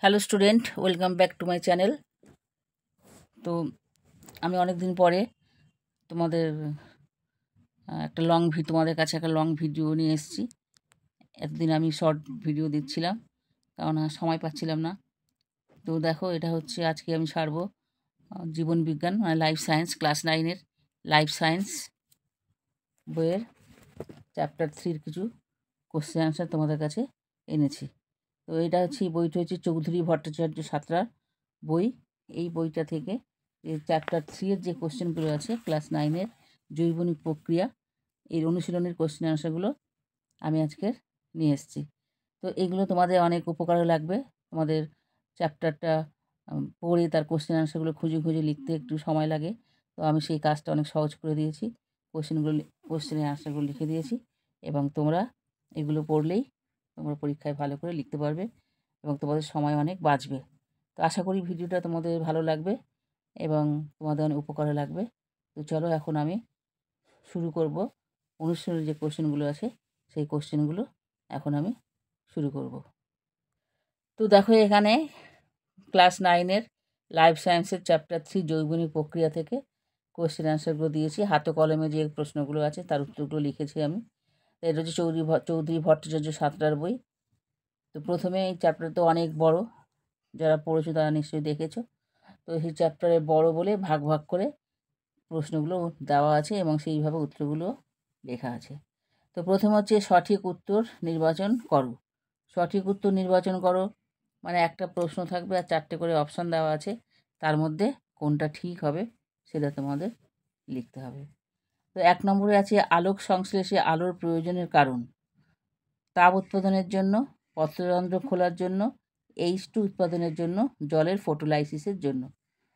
Hello student, welcome back to my channel. তো আমি অনেক দিন পরে তোমাদের তোমাদের কাছে একটা লং ভিডিও নিয়ে এসেছি। এতদিন আমি শর্ট ভিডিও দিচ্ছিলাম, কারণ সময় পাচ্ছিলাম না। তো দেখো, এটা হচ্ছে আজকে আমি ছাড়বো জীবন বিজ্ঞান মানে লাইফ সায়েন্স, ক্লাস 9-এর লাইফ সায়েন্স বইয়ের চ্যাপ্টার 3-র কিছু কোশ্চেন আনসার তোমাদের কাছে এনেছি। তো এটা হচ্ছে, বইটা হচ্ছে চৌধুরী ভট্টাচার্য সাঁতরার বই। এই বইটা থেকে চ্যাপ্টার 3-এর যে কোশ্চেনগুলো আছে ক্লাস 9-এর জৈবনিক প্রক্রিয়া, এর অনুশীলনের কোশ্চেন আনসারগুলো আমি আজকের নিয়ে এসেছি। তো এগুলো তোমাদের অনেক উপকারে লাগবে। তোমাদের চ্যাপ্টারটা পড়ে তার কোশ্চেন আনসারগুলো খুঁজে খুঁজে লিখতে একটু সময় লাগে, তো আমি সেই কাজটা অনেক সহজ করে দিয়েছি। কোশ্চেনের আনসারগুলো লিখে দিয়েছি, এবং তোমরা এগুলো পড়লেই তোমরা পরীক্ষায় ভালো করে লিখতে পারবে এবং তোমাদের সময় অনেক বাঁচবে। তো আশা করি ভিডিওটা তোমাদের ভালো লাগবে এবং তোমাদের অনেক উপকারে লাগবে। তো চলো, এখন আমি শুরু করব। অনুশীলনের যে কোশ্চেনগুলো আছে সেই কোশ্চেনগুলো এখন আমি শুরু করব। তো দেখো, এখানে ক্লাস 9-এর লাইফ সায়েন্সের চ্যাপ্টার 3 জৈবনিক প্রক্রিয়া থেকে কোশ্চেন আনসারগুলো দিয়েছি। হাতে কলমে যে প্রশ্নগুলো আছে তার উত্তরগুলো লিখেছি আমি। এটা হচ্ছে চৌধুরী ভট্টাচার্য সাঁতরার বই। তো প্রথমে এই চ্যাপ্টার তো অনেক বড়, যারা পড়েছো তারা নিশ্চয়ই দেখেছো। তো সেই চ্যাপ্টারে বড় বলে ভাগ ভাগ করে প্রশ্নগুলো দেওয়া আছে এবং সেইভাবে উত্তরগুলো লেখা আছে। তো প্রথম হচ্ছে সঠিক উত্তর নির্বাচন করো। সঠিক উত্তর নির্বাচন করো মানে একটা প্রশ্ন থাকবে আর 4টে করে অপশান দেওয়া আছে, তার মধ্যে কোনটা ঠিক হবে সেটা তোমাদের লিখতে হবে। তো 1 নম্বরে আছে আলোক সংশ্লেষে আলোর প্রয়োজনের কারণ। তাপ উৎপাদনের জন্য, পত্ররন্ধ্র খোলার জন্য, H2 উৎপাদনের জন্য, জলের ফটোলাইসিসের জন্য।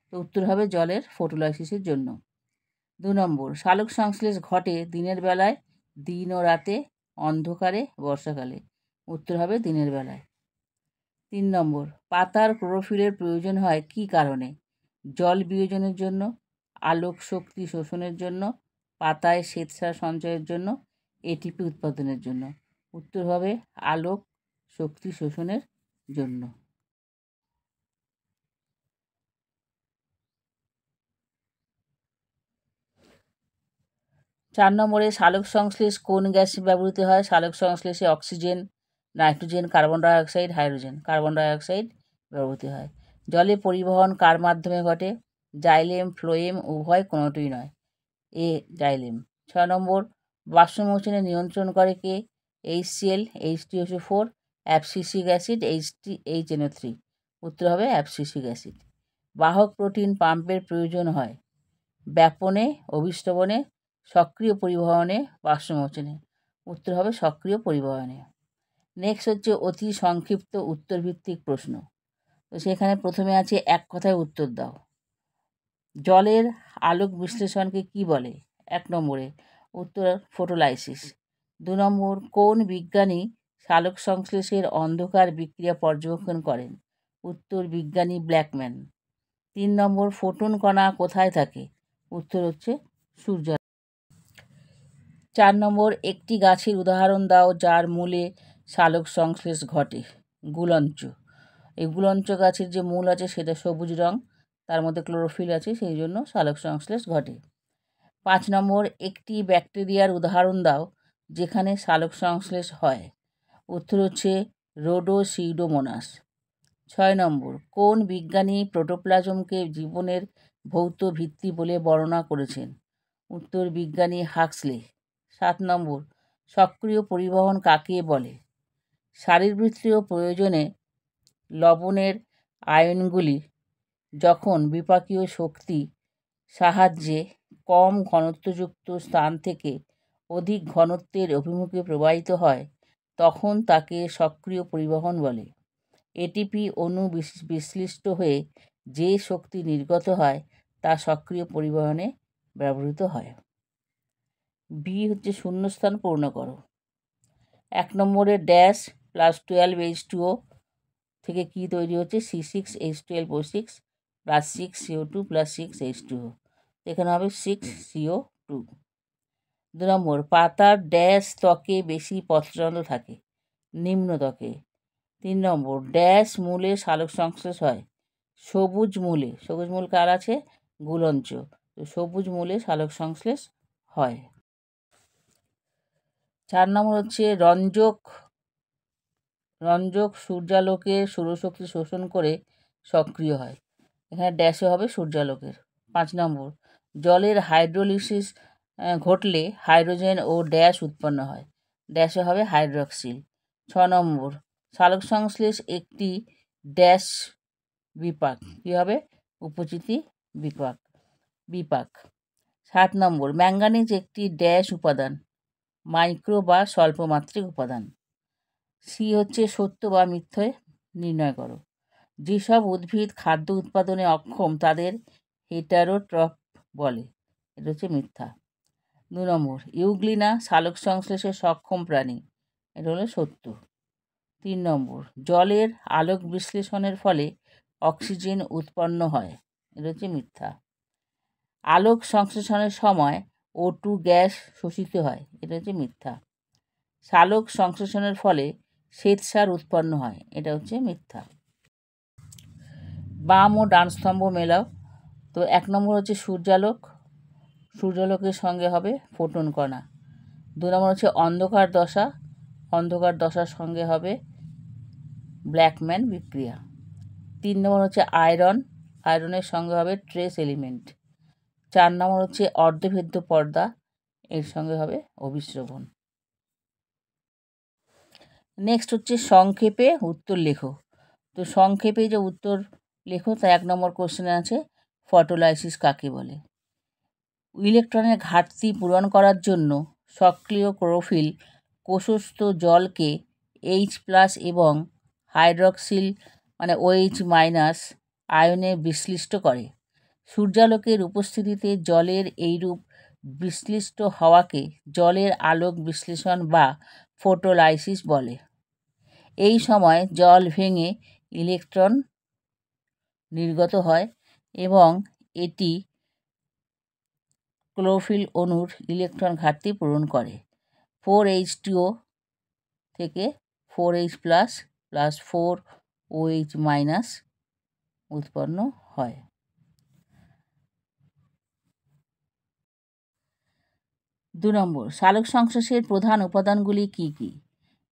তো উত্তর হবে জলের ফটোলাইসিসের জন্য। 2 নম্বর, সালোক সংশ্লেষ ঘটে দিনের বেলায়, দিন ও রাতে, অন্ধকারে, বর্ষাকালে। উত্তর হবে দিনের বেলায়। 3 নম্বর, পাতার ক্লোরোফিলের প্রয়োজন হয় কী কারণে? জল বিয়োজনের জন্য, আলোক শক্তি শোষণের জন্য, পাতায় শ্বেতসার সঞ্চয়ের জন্য, এটিপি উৎপাদনের জন্য। উত্তর হবে আলোক শক্তি শোষণের জন্য। 4 নম্বরে, সালোক সংশ্লেষ কোন গ্যাস ব্যবহৃত হয়? সালোক সংশ্লেষে oxygen, nitrogen, carbon dioxide, hydrogen. Carbon dioxide ব্যবহৃত হয়। জলে পরিবহন কার মাধ্যমে ঘটে? জাইলেম, ফ্লোয়েম, উভয় কোনোটিই নয়। এ জাইলেম। 6 নম্বর, বাষ্পমোচনে নিয়ন্ত্রণ করে কে? HCl, H2SO4, abscisic acid, HNO3। উত্তর হবে অ্যাবসিসিক অ্যাসিড। বাহক প্রোটিন পাম্পের প্রয়োজন হয় ব্যাপনে, অভিষ্টবনে, সক্রিয় পরিবহনে, বাষ্পমোচনে। উত্তর হবে সক্রিয় পরিবহনে। নেক্সট হচ্ছে অতি সংক্ষিপ্ত উত্তরভিত্তিক প্রশ্ন। তো সেখানে প্রথমে আছে এক কথায় উত্তর দাও। জলের আলোক বিশ্লেষণকে কি বলে? 1 নম্বরে উত্তর ফটোলাইসিস। 2 নম্বর, কোন বিজ্ঞানী সালোক সংশ্লেষের অন্ধকার বিক্রিয়া পর্যবেক্ষণ করেন? উত্তর বিজ্ঞানী ব্ল্যাকম্যান। 3 নম্বর, ফোটন কণা কোথায় থাকে? উত্তর হচ্ছে সূর্য। 4 নম্বর, একটি গাছের উদাহরণ দাও যার মূলে সালোক সংশ্লেষ ঘটে। গুলঞ্চ। এই গুলঞ্চ গাছের যে মূল আছে সেটা সবুজ রং, তার মধ্যে ক্লোরোফিল আছে, সেই জন্য সালোক সংশ্লেষ ঘটে। 5 নম্বর, একটি ব্যাকটেরিয়ার উদাহরণ দাও যেখানে সালোক সংশ্লেষ হয়। উত্তর হচ্ছে রোডোসিউডোমোনাস। 6 নম্বর, কোন বিজ্ঞানী প্রোটোপ্লাজমকে জীবনের ভৌত ভিত্তি বলে বর্ণনা করেছেন? উত্তর বিজ্ঞানী হাক্সলে। 7 নম্বর, সক্রিয় পরিবহন কাকে বলে? শারীরবৃত্তীয় প্রয়োজনে লবণের আয়নগুলি যখন বিপাকীয় শক্তি সাহায্যে কম ঘনত্বযুক্ত স্থান থেকে অধিক ঘনত্বের অভিমুখে প্রবাহিত হয় তখন তাকে সক্রিয় পরিবহন বলে। এটিপি অণু বিশ্লিষ্ট হয়ে যে শক্তি নির্গত হয় তা সক্রিয় পরিবহনে ব্যবহৃত হয়। বি হচ্ছে শূন্যস্থান পূর্ণ করো। 1 নম্বরে ড্যাশ +12H2O থেকে কি তৈরি হচ্ছে? C6H12O6 +6CO2 +6H2O। এখানে হবে 6CO2। 2 নম্বর, পাতার ড্যাশ ত্বকে বেশি পত্ররন্ধ্র থাকে? নিম্ন ত্বকে। 3 নম্বর, ড্যাশ মূলে সালোক সংশ্লেষ হয়। সবুজ মূলে, সবুজ মূল কার আছে? গুলঞ্চ। তো সবুজ মূলে সালোক সংশ্লেষ হয়। 4 নম্বর হচ্ছে রঞ্জক। রঞ্জক সূর্যালোকের সৌরশক্তি শোষণ করে সক্রিয় হয়। এখানে ড্যাশে হবে সূর্যালোকের। 5 নম্বর, জলের হাইড্রোলিসিস ঘটলে হাইড্রোজেন ও ড্যাশ উৎপন্ন হয়। ড্যাশে হবে হাইড্রক্সিল। 6 নম্বর, সালোক সংশ্লেষ একটি ড্যাশ বিপাক। কী হবে? উপচিতি বিপাক। বিপাক। 7 নম্বর, ম্যাঙ্গানিজ একটি ড্যাশ উপাদান। মাইক্রো বা স্বল্পমাত্রিক উপাদান। সি হচ্ছে সত্য বা মিথ্যে নির্ণয় করো। যেসব উদ্ভিদ খাদ্য উৎপাদনে অক্ষম তাদের হেটারোট্রফ বলে। এটা হচ্ছে মিথ্যা। 2 নম্বর, ইউগ্লিনা সালোক সংশ্লেষে সক্ষম প্রাণী। এটা হলো সত্য। 3 নম্বর, জলের আলোক বিশ্লেষণের ফলে অক্সিজেন উৎপন্ন হয়। এটা হচ্ছে মিথ্যা। আলোক সংশ্লেষণের সময় O2 গ্যাস শোষিত হয়। এটা হচ্ছে মিথ্যা। সালোক সংশ্লেষণের ফলে শ্বেতসার উৎপন্ন হয়। এটা হচ্ছে মিথ্যা। বাম ও ডান স্তম্ভ মেলাও। তো 1 নম্বর হচ্ছে সূর্যালোক। সূর্যালোকের সঙ্গে হবে ফোটন কণা। 2 নম্বর হচ্ছে অন্ধকার দশা। অন্ধকার দশার সঙ্গে হবে ব্ল্যাকম্যান বিক্রিয়া। 3 নম্বর হচ্ছে আয়রন। আয়রনের সঙ্গে হবে ট্রেস এলিমেন্ট। 4 নম্বর হচ্ছে অর্ধভেদ্য পর্দা। এর সঙ্গে হবে অভিস্রবণ। নেক্সট হচ্ছে সংক্ষেপে উত্তর লেখো। তো সংক্ষেপে যে উত্তর লেখো তা 1 নম্বর কোশ্চেনে আছে, ফটোলাইসিস কাকে বলে? ইলেকট্রনের ঘাটতি পূরণ করার জন্য সক্রিয় ক্লোরোফিল কোষস্থ জলকে H+ এবং হাইড্রক্সিল OH- আয়নে বিশ্লিষ্ট করে। সূর্যালোকের উপস্থিতিতে জলের এইরূপ বিশ্লিষ্ট হওয়াকে জলের আলোক বিশ্লেষণ বা ফটোলাইসিস বলে। এই সময় জল ভেঙে ইলেকট্রন নির্গত হয় এবং এটি ক্লোরোফিল অণুর ইলেকট্রন ঘাটতি পূরণ করে। 4H2O থেকে 4H+ + 4OH- উৎপন্ন হয়। 2 নম্বর, সালোক সংশ্লেষের প্রধান উপাদানগুলি কী কী?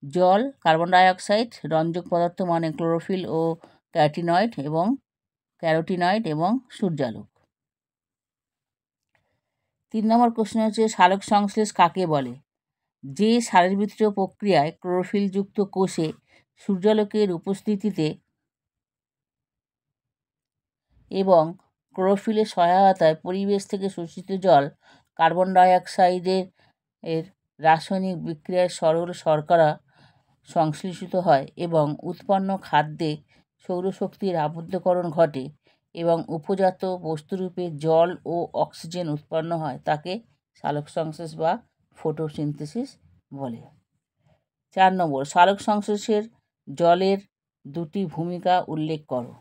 জল, কার্বন ডাইঅক্সাইড, রঞ্জক পদার্থ ক্লোরোফিল ও ক্যারোটিনয়েড এবং সূর্যালোক। 3 নম্বর প্রশ্ন হচ্ছে সালোক সংশ্লেষ কাকে বলে? যে শারীরবৃত্তীয় প্রক্রিয়ায় ক্লোরোফিলযুক্ত কোষে সূর্যালোকের উপস্থিতিতে এবং ক্লোরোফিলের সহায়তায় পরিবেশ থেকে শোষিত জল কার্বন ডাইঅক্সাইডের রাসায়নিক বিক্রিয়ায় সরল শর্করা সংশ্লেষিত হয় এবং উৎপন্ন খাদ্যে সৌরশক্তির আবদ্ধকরণ ঘটে এবং উপজাত বস্তুরূপে জল ও অক্সিজেন উৎপন্ন হয় তাকে সালোক সংশ্লেষ বা ফটোসিনথেসিস বলে। 4 নম্বর, সালোক সংশ্লেষের জলের 2টি ভূমিকা উল্লেখ করো।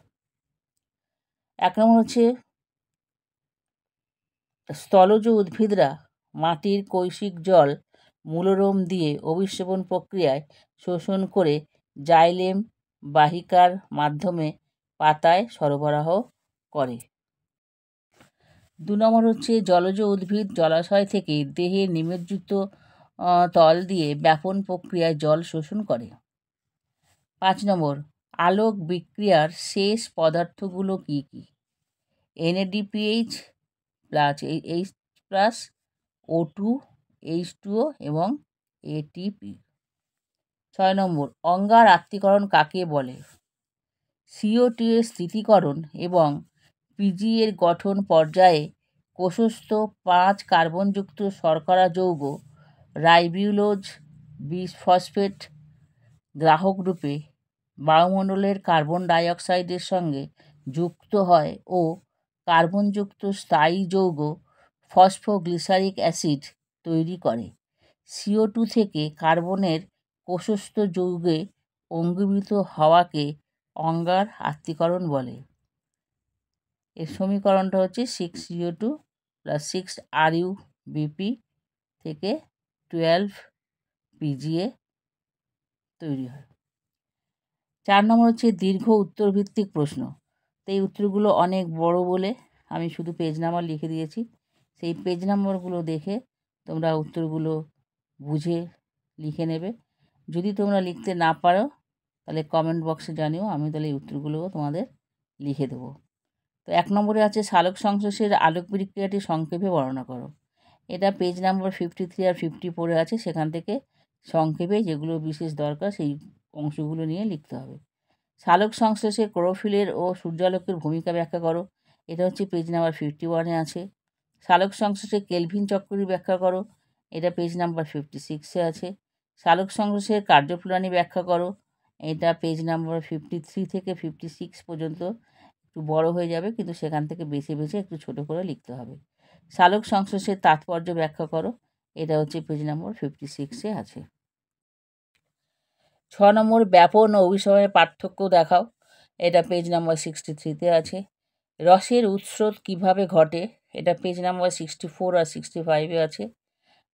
1 নম্বর হচ্ছে স্থলজ উদ্ভিদরা মাটির কৈশিক জল মূলরোম দিয়ে অভিস্রবণ প্রক্রিয়ায় শোষণ করে জাইলেম বাহিকার মাধ্যমে পাতায় সরবরাহ করে। 2 নম্বর হচ্ছে জলজ উদ্ভিদ জলাশয় থেকে দেহের নিমজ্জিত তল দিয়ে ব্যাপন প্রক্রিয়ায় জল শোষণ করে। 5 নম্বর, আলোক বিক্রিয়ার শেষ পদার্থগুলো কী কী? NADPH + H+, O2, H2O এবং ATP। 6 নম্বর, অঙ্গার আত্তীকরণ কাকে বলে? CO2 এর স্থিতিকরণ এবং PG এর গঠন পর্যায়ে কোষস্থ 5 কার্বনযুক্ত শর্করা যৌগ রাইবোলোজ বিসফসফেট গ্রাহক রূপে বায়ুমণ্ডলের কার্বন ডাইঅক্সাইডের সঙ্গে যুক্ত হয় ও কার্বনযুক্ত স্থায়ী যৌগ ফসফোগ্লিসারিক অ্যাসিড তৈরি করে। CO2 থেকে কার্বনের কোষস্থ যৌগে অঙ্গীভূত হওয়াকে অঙ্গার আত্তীকরণ বলে। এর সমীকরণটা হচ্ছে 6CO2 + 6RuBp থেকে 12 PGA তৈরি হয়। 4 নম্বর হচ্ছে দীর্ঘ উত্তরভিত্তিক প্রশ্ন। তো এই উত্তরগুলো অনেক বড় বলে আমি শুধু পেজ নাম্বার লিখে দিয়েছি। সেই পেজ নাম্বারগুলো দেখে তোমরা উত্তরগুলো বুঝে লিখে নেবে। যদি তোমরা লিখতে না পারো তাহলে কমেন্ট বক্সে জানিও, আমি তাহলে এই উত্তরগুলোও তোমাদের লিখে দেবো। তো 1 নম্বরে আছে সালোক সংশ্লেষের আলোক বিক্রিয়াটি সংক্ষেপে বর্ণনা করো। এটা পেজ নাম্বার 53 আর 54 আছে, সেখান থেকে সংক্ষেপে যেগুলো বিশেষ দরকার সেই অংশগুলো নিয়ে লিখতে হবে। সালোক সংশ্লেষে ক্লোরোফিলের ও সূর্যালোকের ভূমিকা ব্যাখ্যা করো। এটা হচ্ছে পেজ নাম্বার 51 আছে। সালোক সংশ্লেষে কেলভিন চক্রটি ব্যাখ্যা করো। এটা পেজ নাম্বার 56 আছে। সালোক সংশ্লেষের কার্যপ্রণালী ব্যাখ্যা করো। এটা পেজ নাম্বার 53 থেকে 56 পর্যন্ত একটু বড় হয়ে যাবে, কিন্তু সেখান থেকে বেছে বেছে একটু ছোট করে লিখতে হবে। সালোক সংশ্লেষের তাৎপর্য ব্যাখ্যা করো। এটা হচ্ছে পেজ নাম্বার 56 আছে। 6 নম্বর ব্যাপন ও অভিসময়ের পার্থক্য দেখাও। এটা পেজ নাম্বার 63 আছে। রসের উৎস্রোত কিভাবে ঘটে। এটা পেজ নাম্বার 64 আর 65 আছে।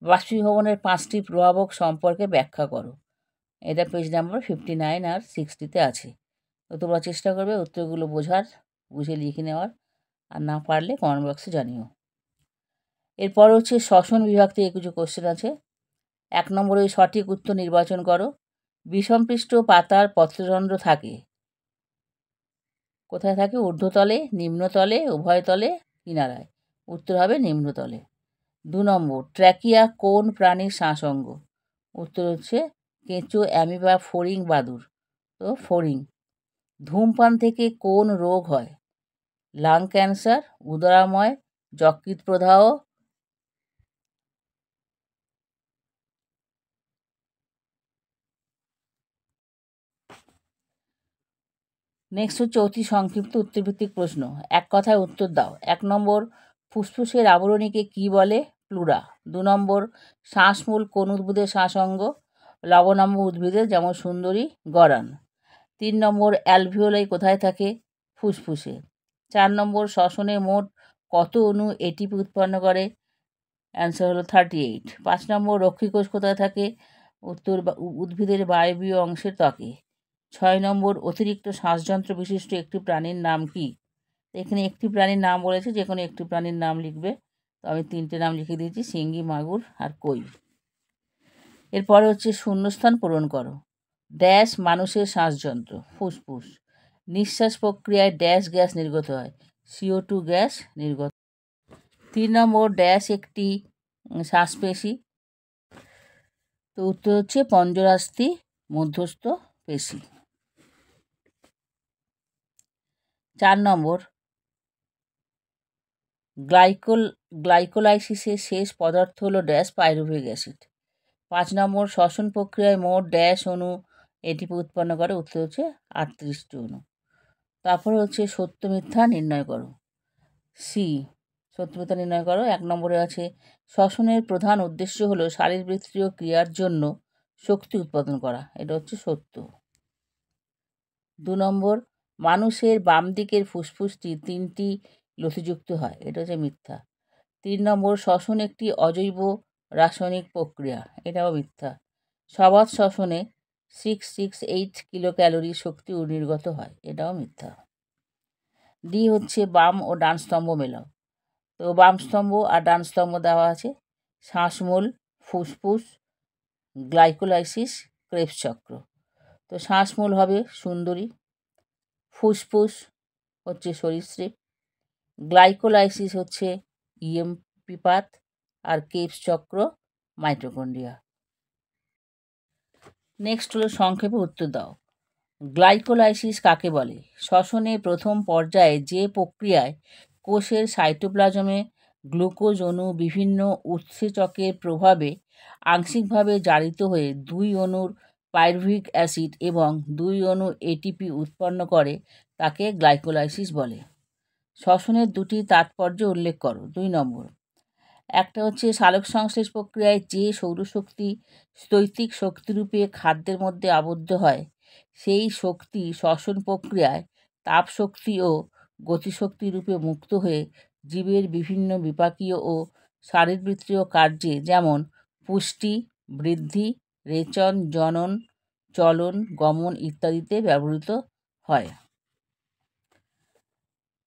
বাষ্পীভবনের 5টি প্রভাবক সম্পর্কে ব্যাখ্যা করো। এটা পেজ নাম্বার 59 আর 60 আছে। তো তোমরা চেষ্টা করবে উত্তরগুলো বুঝে লিখে নেওয়ার, আর না পারলে কমেন্ট বক্সে জানিও। এরপর হচ্ছে শ্বসন বিভাগ থেকে কিছু কোশ্চেন আছে। 1 নম্বরে সঠিক উত্তর নির্বাচন করো। বিষমপৃষ্ঠ পাতার পত্রদণ্ড থাকে কোথায় থাকে? ঊর্ধ্বতলে, নিম্নতলে, উভয় তলে, কিনারায়। উত্তর হবে নিম্নতলে। 2 নম্বর ট্র্যাকিয়া কোন প্রাণীর শ্বাসঅঙ্গ? উত্তর হচ্ছে কেঁচো, অ্যামিবা, ফড়িং, বাদুড়। তো ফড়িং। ধূমপান থেকে কোন রোগ হয়? লাং ক্যান্সার, উদরাময়, যকৃৎ প্রদাহ। নেক্সট হচ্ছে অতি সংক্ষিপ্ত উত্তরভিত্তিক প্রশ্ন। এক কথায় উত্তর দাও। 1 নম্বর ফুসফুসের আবরণীকে কি বলে? প্লুরা। 2 নম্বর শ্বাসমূল কোন উদ্ভিদের শ্বাসঅঙ্গ? লবণাম্য উদ্ভিদের, যেমন সুন্দরী, গরান। 3 নম্বর অ্যালভিওলাই কোথায় থাকে? ফুসফুসে। 4 নম্বর শ্বসনে মোট কত অণু এটিপি উৎপন্ন করে? অ্যান্সার হলো 38। 5 নম্বর রক্ষীকোষ কোথায় থাকে? উত্তর উদ্ভিদের বায়বীয় অংশের ত্বকে। 6 নম্বর অতিরিক্ত শ্বাসযন্ত্র বিশিষ্ট একটি প্রাণীর নাম কি? এখানে একটি প্রাণীর নাম বলেছে, যে কোনো একটি প্রাণীর নাম লিখবে। তো আমি 3টে নাম লিখে দিয়েছি, শিঙ্গি, মাগুর আর কই। এরপরে হচ্ছে শূন্যস্থান পূরণ করো। ড্যাশ মানুষের শ্বাসযন্ত্র, ফুসফুস। নিঃশ্বাস প্রক্রিয়ায় ড্যাশ গ্যাস নির্গত হয়? CO2 গ্যাস নির্গত। 3 নম্বর ড্যাশ একটি শ্বাসপেশি? তো উত্তর হচ্ছে পঞ্জরাস্থি মধ্যস্থ পেশি। 4 নম্বর গ্লাইকোলাইসিসের শেষ পদার্থ হলো ড্যাশ পাইরুভিক অ্যাসিড। 5 নম্বর শ্বসন প্রক্রিয়ায় মোট ড্যাশ অণু এটিপি উৎপন্ন করে? উত্তর হচ্ছে 38টি অণু। তারপরে হচ্ছে সত্য মিথ্যা নির্ণয় করো। সি, সত্য মিথ্যা নির্ণয় করো। 1 নম্বরে আছে শ্বসনের প্রধান উদ্দেশ্য হলো শারীরবৃত্তীয় ক্রিয়ার জন্য শক্তি উৎপাদন করা। এটা হচ্ছে সত্য। 2 নম্বর মানুষের বাম দিকের ফুসফুসটি 3টি লতিযুক্ত হয়। এটা হচ্ছে মিথ্যা। 3 নম্বর শ্বসন একটি অজৈব রাসায়নিক প্রক্রিয়া। এটাও মিথ্যা। সবাত শ্বসনে 668 কিলো ক্যালোরি শক্তি নির্গত হয়। এটাও মিথ্যা। ডি হচ্ছে বাম ও ডান স্তম্ভ মেলাও। তো বাম স্তম্ভ আর ডান স্তম্ভ দেওয়া আছে। শ্বাসমূল, ফুসফুস, গ্লাইকোলাইসিস, ক্রেবস চক্র। তো শ্বাসমূল হবে সুন্দরী, ফুসফুস হচ্ছে সরীসৃপ, গ্লাইকোলাইসিস হচ্ছে ইএমপি পাত, আর ক্রেবস চক্র মাইটোকন্ড্রিয়া। নেক্সট হলো সংক্ষেপে উত্তর দাও। গ্লাইকোলাইসিস কাকে বলে? শ্বসনের প্রথম পর্যায়ে যে প্রক্রিয়ায় কোষের সাইটোপ্লাজমে গ্লুকোজ অণু বিভিন্ন উৎসেচকের প্রভাবে আংশিকভাবে জারিত হয়ে 2 অণুর পাইরুভিক অ্যাসিড এবং 2 অণু এটিপি উৎপন্ন করে তাকে গ্লাইকোলাইসিস বলে। শ্বসনের 2টি তাৎপর্য উল্লেখ করো। 2 নম্বর একটা হচ্ছে সালোক সংশ্লেষ প্রক্রিয়ায় যে সৌরশক্তি স্থৈতিক শক্তিরূপে খাদ্যের মধ্যে আবদ্ধ হয়, সেই শক্তি শ্বসন প্রক্রিয়ায় তাপশক্তি ও গতিশক্তি রূপে মুক্ত হয়ে জীবের বিভিন্ন বিপাকীয় ও শারীরবৃত্তীয় কার্যে, যেমন পুষ্টি, বৃদ্ধি, রেচন, জনন, চলন, গমন ইত্যাদিতে ব্যবহৃত হয়।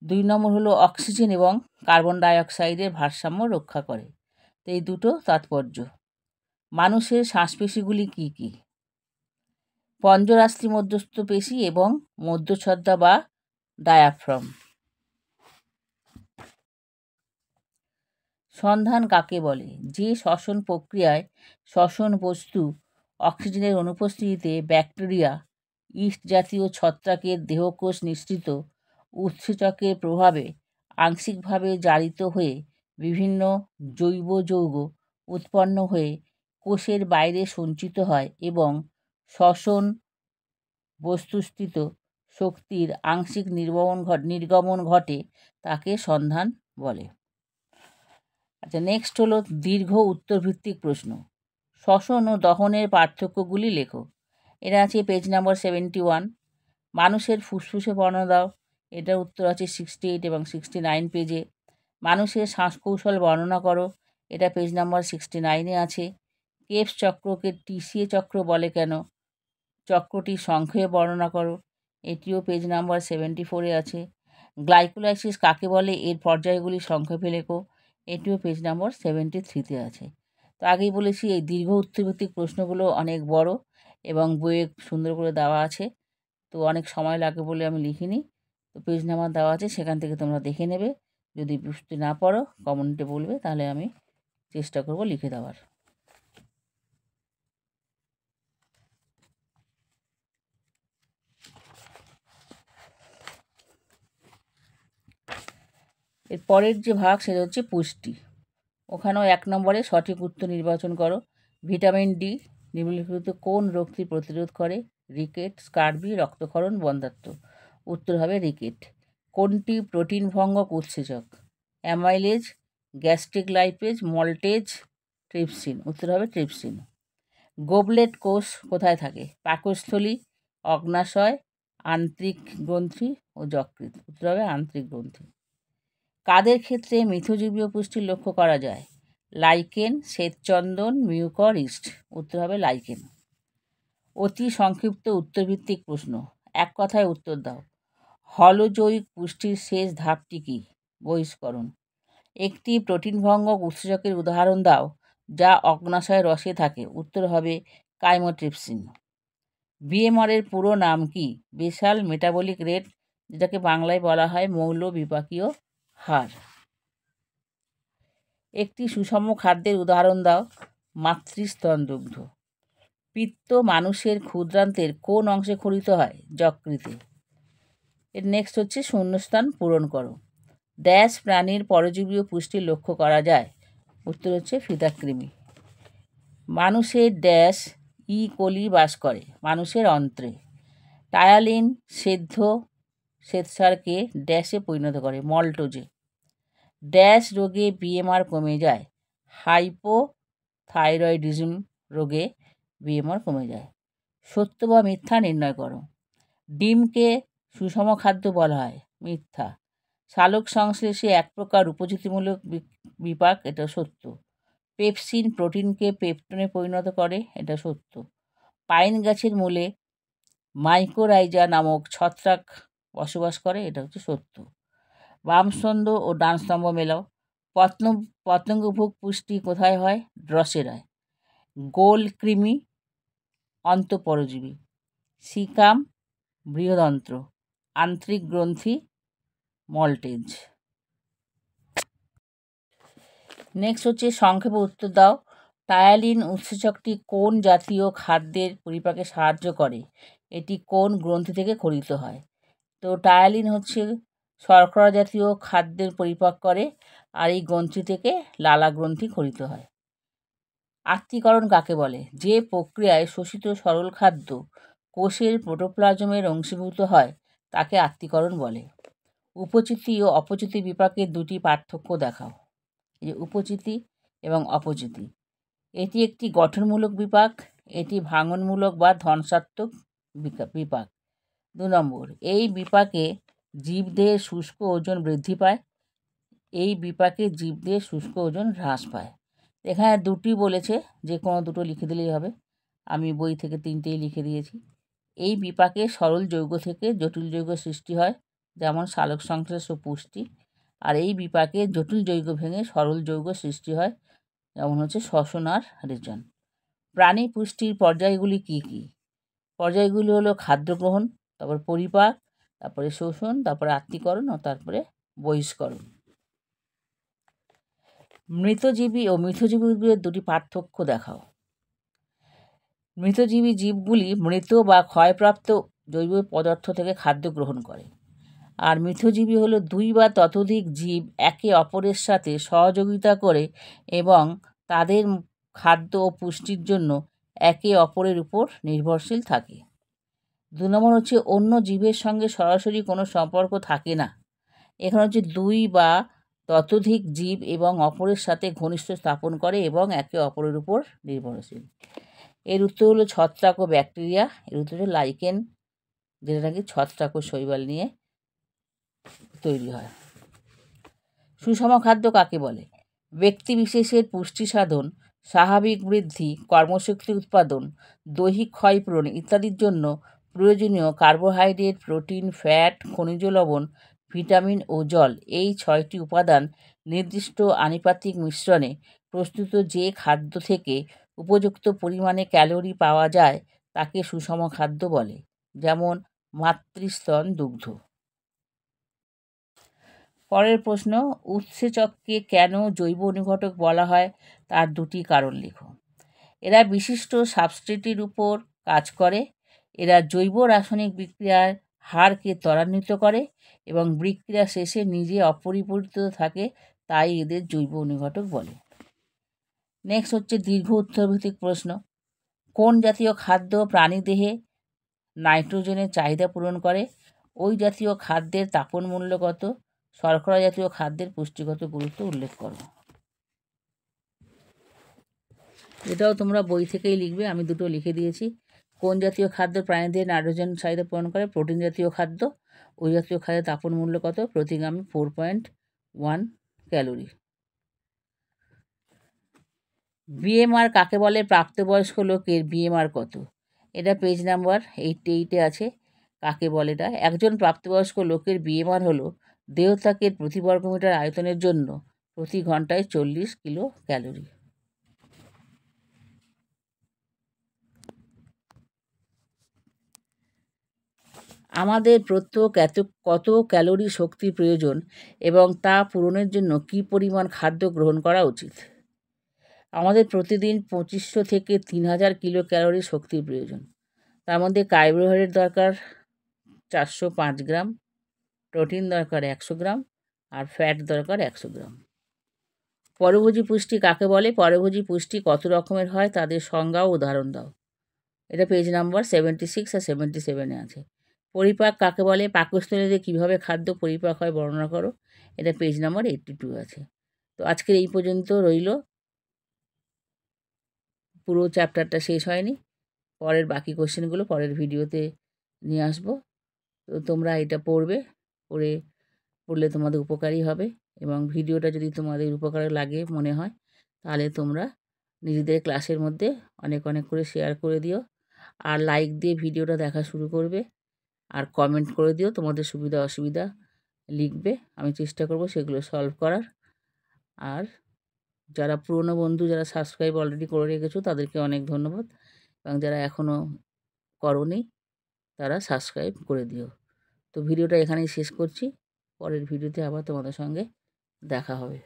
2 নম্বর হলো অক্সিজেন এবং কার্বন ডাইঅক্সাইডের ভারসাম্য রক্ষা করে। তো এই দুটো তাৎপর্য। মানুষের শ্বাসপেশিগুলি কী কী? পঞ্জরাস্থি মধ্যস্থ পেশি এবং মধ্যচ্ছদা বা ডায়াফ্রাম। সন্ধান কাকে বলে? যে শ্বসন প্রক্রিয়ায় শ্বসন বস্তু অক্সিজেনের অনুপস্থিতিতে ব্যাকটেরিয়া, ইস্ট জাতীয় ছত্রাকের দেহকোষ নিঃসৃত উৎসেচকের প্রভাবে আংশিকভাবে জারিত হয়ে বিভিন্ন জৈব যৌগ উৎপন্ন হয়ে কোষের বাইরে সঞ্চিত হয় এবং শ্বসন বস্তুস্থিত শক্তির আংশিক নির্গমন ঘটে, তাকে সন্ধান বলে। আচ্ছা, নেক্সট হলো দীর্ঘ উত্তরভিত্তিক প্রশ্ন। শ্বসন ও দহনের পার্থক্যগুলি লেখো। এটা আছে পেজ নাম্বার 71। মানুষের ফুসফুসে বর্ণনা দাও। এটার উত্তর আছে 68 এবং 69 পেজে। মানুষের শ্বাসকৌশল বর্ণনা করো। এটা পেজ নাম্বার 69-এ আছে। কেপস চক্রকে টিসিএ চক্র বলে কেন? চক্রটি সংক্ষেপে বর্ণনা করো। এটিও পেজ নাম্বার 74-এ আছে। গ্লাইকোলাইসিস কাকে বলে? এর পর্যায়গুলি সংক্ষেপে লেখো। এটিও পেজ নাম্বার 73-তে আছে। তো আগেই বলেছি এই দীর্ঘ উত্তরভিত্তিক প্রশ্নগুলো অনেক বড় এবং বইয়ে সুন্দর করে দেওয়া আছে, তো অনেক সময় লাগে বলে আমি লিখিনি। তো পেজ নাম্বার দেওয়া আছে, সেখান থেকে তোমরা দেখে নেবে। যদি বুঝতে না পারো কমেন্টে বলবে, তাহলে আমি চেষ্টা করব লিখে দেওয়ার। এর পরের যে ভাগ সেটা হচ্ছে পুষ্টি। ওখানেও 1 নম্বরে সঠিক উত্তর নির্বাচন করো। ভিটামিন ডি নিম্নলিখিত কোন রোগটি প্রতিরোধ করে? রিকেট, স্কারবি, রক্তক্ষরণ, বন্ধ্যাত্ব। উত্তর হবে রিকেট। কোনটি প্রোটিন ভঙ্গক উৎসেচক? Amylase, gastric lipase, maltase, trypsin. উত্তর হবে ট্রিপসিন। গোবলেট কোষ কোথায় থাকে? পাকস্থলী, অগ্নাশয়, আন্ত্রিক গ্রন্থি ও যকৃৎ। উত্তর হবে আন্ত্রিক গ্রন্থি। কাদের ক্ষেত্রে মিথজীবীয় পুষ্টির লক্ষ্য করা যায়? লাইকেন, শ্বেতচন্দন, মিউকর, ইস্ট। উত্তর হবে লাইকেন। অতি সংক্ষিপ্ত উত্তরভিত্তিক প্রশ্ন, এক কথায় উত্তর দাও। হলজৈবিক পুষ্টির শেষ ধাপটি কি? বহিষ্করণ। একটি প্রোটিন ভঙ্গক উৎসেচকের উদাহরণ দাও যা অগ্নাশয় রসে থাকে। উত্তর হবে কাইমোট্রিপসিন। বিএমআরের পুরো নাম কি? বেসাল মেটাবলিক রেট, যেটাকে বাংলায় বলা হয় মৌল বিপাকীয় হার। একটি সুষম খাদ্যের উদাহরণ দাও। মাতৃস্তন দুগ্ধ। পিত্ত মানুষের ক্ষুদ্রান্তের কোন অংশে ক্ষরিত হয়? যকৃতে। এর নেক্সট হচ্ছে শূন্যস্থান পূরণ করো। ড্যাশ প্রাণীর পরজীবীয় পুষ্টির লক্ষ্য করা যায়? উত্তর হচ্ছে ফিতাকৃমি। মানুষের ড্যাশ ই কোলি বাস করে? মানুষের অন্ত্রে। টায়ালিন শ্বেতসারকে ড্যাশে পরিণত করে? মল্টোজে। ড্যাশ রোগে বিএমআর কমে যায়? হাইপোথাইরয়েডিজম রোগে বিএমআর কমে যায়। সত্য বা মিথ্যা নির্ণয় করো। ডিমকে সুষম খাদ্য বলা হয়? মিথ্যা। সালোক সংশ্লেষে এক প্রকার উপযুক্তিমূলক বিপাক, এটা সত্য। পেপসিন প্রোটিনকে পেপটোনে পরিণত করে? এটা সত্য। পাইন গাছের মূলে মাইকোরাইজা নামক ছত্রাক বসবাস করে? এটা হচ্ছে সত্য। বামস্তম্ভ ও ডান স্তম্ভ মেলাও। পতঙ্গভোগ পুষ্টি কোথায় হয়? ড্রসেরায়। গোল কৃমি অন্তঃপরজীবী। সিকাম বৃহদন্ত্র। আন্ত্রিক গ্রন্থি মল্টেজ। নেক্সট হচ্ছে সংক্ষেপে উত্তর দাও। টায়ালিন উৎসেচকটি কোন জাতীয় খাদ্যের পরিপাকে সাহায্য করে? এটি কোন গ্রন্থি থেকে ক্ষরিত হয়? তো টায়ালিন হচ্ছে শর্করা জাতীয় খাদ্যের পরিপাক করে, আর এই গ্রন্থি থেকে লালা গ্রন্থি ক্ষরিত হয়। আত্তীকরণ কাকে বলে? যে প্রক্রিয়ায় শোষিত সরল খাদ্য কোষের প্রোটোপ্লাজমের অংশীভূত হয় তাকে আত্তীকরণ বলে। উপচিতি ও অপচিতি বিপাকের দুটি পার্থক্য দেখাও। এই যে উপচিতি এবং অপচিতি, এটি একটি গঠনমূলক বিপাক, এটি ভাঙনমূলক বা ধ্বংসাত্মক বিপাক। 2 নম্বর, এই বিপাকে জীবদেহের শুষ্ক ওজন বৃদ্ধি পায়, এই বিপাকে জীবদেহের শুষ্ক ওজন হ্রাস পায়। এখানে দুটি বলেছে, যে কোনো দুটো লিখে দিলেই হবে। আমি বই থেকে 3টেই লিখে দিয়েছি। এই বিপাকে সরল যৌগ থেকে জটিল যৌগ সৃষ্টি হয়, যেমন সালোকসংশ্লেষ ও পুষ্টি। আর এই বিপাকে জটিল যৌগ ভেঙে সরল যৌগ সৃষ্টি হয়, যেমন হচ্ছে শ্বসন আর রেচন। প্রাণী পুষ্টির পর্যায়গুলি কি কি? পর্যায়গুলি হলো খাদ্য গ্রহণ, তারপর পরিপাক, তারপরে শোষণ, তারপরে আত্তীকরণ ও তারপরে বহিষ্করণ। মৃতজীবী ও মৃতজীবী উদ্ভিদের দুটি পার্থক্য দেখাও। মৃতজীবী জীবগুলি মৃত বা ক্ষয়প্রাপ্ত জৈব পদার্থ থেকে খাদ্য গ্রহণ করে। আর মৃতজীবী হলো 2 বা ততোধিক জীব একে অপরের সাথে সহযোগিতা করে এবং তাদের খাদ্য ও পুষ্টির জন্য একে অপরের উপর নির্ভরশীল থাকে। 2 নম্বর হচ্ছে অন্য জীবের সঙ্গে সরাসরি কোনো সম্পর্ক থাকে না। এখানে হচ্ছে 2 বা ততোধিক জীব এবং অপরের সাথে ঘনিষ্ঠ স্থাপন করে এবং একে অপরের উপর নির্ভরশীল। এর উত্তর হলো ছত্রাক ও ব্যাকটেরিয়া। এর উত্তর হলো লাইকেন, যেটা নাকি ছত্রাক ও শৈবাল নিয়ে তৈরি হয়। সুষম খাদ্য কাকে বলে? ব্যক্তি বিশেষের পুষ্টি সাধন, স্বাভাবিক বৃদ্ধি, কর্মশক্তি উৎপাদন, দৈহিক ক্ষয়পূরণ ইত্যাদির জন্য প্রয়োজনীয় কার্বোহাইড্রেট, প্রোটিন, ফ্যাট, খনিজ লবণ, ভিটামিন ও জল, এই 6টি উপাদান নির্দিষ্ট আনুপাতিক মিশ্রণে প্রস্তুত যে খাদ্য থেকে উপযুক্ত পরিমাণে ক্যালোরি পাওয়া যায় তাকে সুষম খাদ্য বলে, যেমন মাতৃস্তন দুগ্ধ। পরের প্রশ্ন, উৎসেচককে কেন জৈব অনুঘটক বলা হয় তার 2টি কারণ লেখো। এরা বিশিষ্ট সাবস্ট্রেটের উপর কাজ করে, এরা জৈব রাসায়নিক বিক্রিয়ার হারকে ত্বরান্বিত করে এবং বিক্রিয়া শেষে নিজে অপরিবর্তিত থাকে, তাই এদের জৈব অনুঘটক বলে। নেক্সট হচ্ছে দীর্ঘ উত্তরভিত্তিক প্রশ্ন। কোন জাতীয় খাদ্য প্রাণীদেহে নাইট্রোজেনের চাহিদা পূরণ করে? ওই জাতীয় খাদ্যের তাপন মূল্য কত? শর্করা জাতীয় খাদ্যের পুষ্টিগত গুরুত্ব উল্লেখ করো। এটাও তোমরা বই থেকেই লিখবে, আমি 2টো লিখে দিয়েছি। কোন জাতীয় খাদ্য প্রাণীদের নাইট্রোজেন চাহিদা পূরণ করে? প্রোটিন জাতীয় খাদ্য। ওই জাতীয় খাদ্যের তাপন মূল্য কত? প্রতি গ্রামে 4.1 ক্যালোরি। বিএমআর কাকে বলে? প্রাপ্তবয়স্ক লোকের বিএমআর কত? এটা পেজ নাম্বার 88-এ আছে। কাকে বলে এটা? একজন প্রাপ্তবয়স্ক লোকের বিএমআর হলো দেহত্বকের প্রতি বর্গমিটার আয়তনের জন্য প্রতি ঘন্টায় 40 কিলো ক্যালোরি। আমাদের প্রত্যেক কত ক্যালোরি শক্তি প্রয়োজন এবং তা পূরণের জন্য কী পরিমাণ খাদ্য গ্রহণ করা উচিত? আমাদের প্রতিদিন 2500 থেকে 3000 কিলো ক্যালোরি শক্তির প্রয়োজন। তার মধ্যে কার্বোহাইড্রেট দরকার 405 গ্রাম, প্রোটিন দরকার 100 গ্রাম আর ফ্যাট দরকার 100 গ্রাম। পরভোজী পুষ্টি কাকে বলে? পরভোজী পুষ্টি কত রকমের হয় তাদের সংজ্ঞা ও উদাহরণ দাও। এটা পেজ নাম্বার 76 আর 77-এ আছে। পরিপাক কাকে বলে? পাকস্থলীতে কীভাবে খাদ্য পরিপাক হয় বর্ণনা করো। এটা পেজ নাম্বার 82 আছে। তো আজকের এই পর্যন্ত রইল। পুরো চ্যাপ্টারটা শেষ হয়নি, পরের বাকি কোশ্চেনগুলো পরের ভিডিওতে নিয়ে আসবো। তো তোমরা এটা পড়লে তোমাদের উপকারী হবে এবং ভিডিওটা যদি তোমাদের উপকারে লাগে মনে হয় তাহলে তোমরা নিজেদের ক্লাসের মধ্যে অনেক অনেক করে শেয়ার করে দিও আর লাইক দিয়ে ভিডিওটা দেখা শুরু করবে আর কমেন্ট করে দিও, তোমাদের সুবিধা অসুবিধা লিখবে, আমি চেষ্টা করব সেগুলো সলভ করার। আর যারা পুরনো বন্ধু যারা সাবস্ক্রাইব অলরেডি করে রেখেছো তাদেরকে অনেক ধন্যবাদ এবং যারা এখনও করোনি তারা সাবস্ক্রাইব করে দিও। তো ভিডিওটা এখানেই শেষ করছি, পরের ভিডিওতে আবার তোমাদের সঙ্গে দেখা হবে।